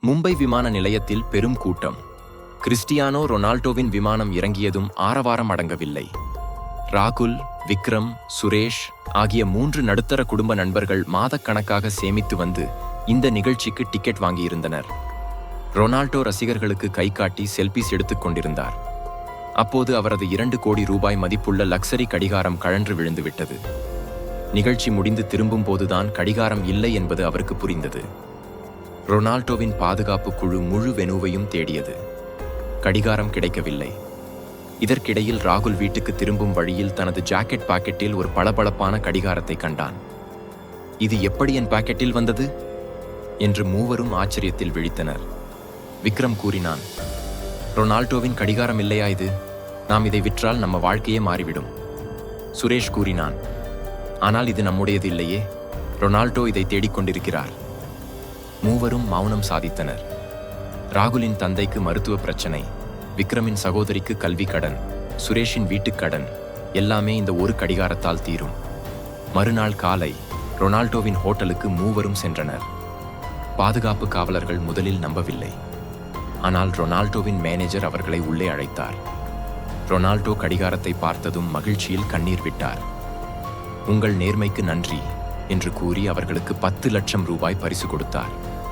மும்பை விமான நிலையத்தில் பெரும் கூட்டம். கிறிஸ்டியானோ ரொனால்டோவின் விமானம் இறங்கியதும் ஆரவாரம் அடங்கவில்லை. ராகுல், விக்ரம், சுரேஷ் ஆகிய 3 நடுத்தர குடும்ப நண்பர்கள் மாதக்கணக்காக சேமித்து வந்து இந்த நிகழ்ச்சிக்கு டிக்கெட் வாங்கியிருந்தனர். ரொனால்டோ ரசிகர்களுக்கு கை காட்டி செல்பிஸ் எடுத்துக் கொண்டிருந்தார். அப்போது அவரது 2 கோடி ரூபாய் மதிப்புள்ள லக்ஸரி கடிகாரம் கழன்று விழுந்துவிட்டது. நிகழ்ச்சி முடிந்து திரும்பும் போதுதான் கடிகாரம் இல்லை என்பது அவருக்கு புரிந்தது. ரொனால்டோவின் பாதுகாப்பு குழு முழு வெனுவையும் தேடியது. கடிகாரம் கிடைக்கவில்லை. இதற்கிடையில் ராகுல் வீட்டுக்கு திரும்பும் வழியில் தனது ஜாக்கெட் பாக்கெட்டில் ஒரு பளபளப்பான கடிகாரத்தை கண்டான். இது எப்படி என் பாக்கெட்டில் வந்தது என்று மூவரும் ஆச்சரியத்தில் விழித்தனர். விக்ரம் கூறினான், ரொனால்டோவின் கடிகாரம் இல்லையா இது? நாம் இதை விற்றால் நம்ம வாழ்க்கையே மாறிவிடும். சுரேஷ் கூறினான், ஆனால் இது நம்முடையது இல்லையே, ரொனால்டோ இதை தேடிக்கொண்டிருக்கிறார். மூவரும் மௌனம் சாதித்தனர். ராகுலின் தந்தைக்கு மருத்துவ பிரச்சனை, விக்ரமின் சகோதரிக்கு கல்வி கடன், சுரேஷின் வீட்டுக் கடன் எல்லாமே இந்த ஒரு கடிகாரத்தால் தீரும். மறுநாள் காலை ரொனால்டோவின் ஹோட்டலுக்கு மூவரும் சென்றனர். பாதுகாப்பு காவலர்கள் முதலில் நம்பவில்லை. ஆனால் ரொனால்டோவின் மேனேஜர் அவர்களை உள்ளே அழைத்தார். ரொனால்டோ கடிகாரத்தை பார்த்ததும் மகிழ்ச்சியில் கண்ணீர் விட்டார். உங்கள் நேர்மைக்கு நன்றி என்று கூறி அவர்களுக்கு 10 லட்சம் ரூபாய் பரிசு கொடுத்தார்.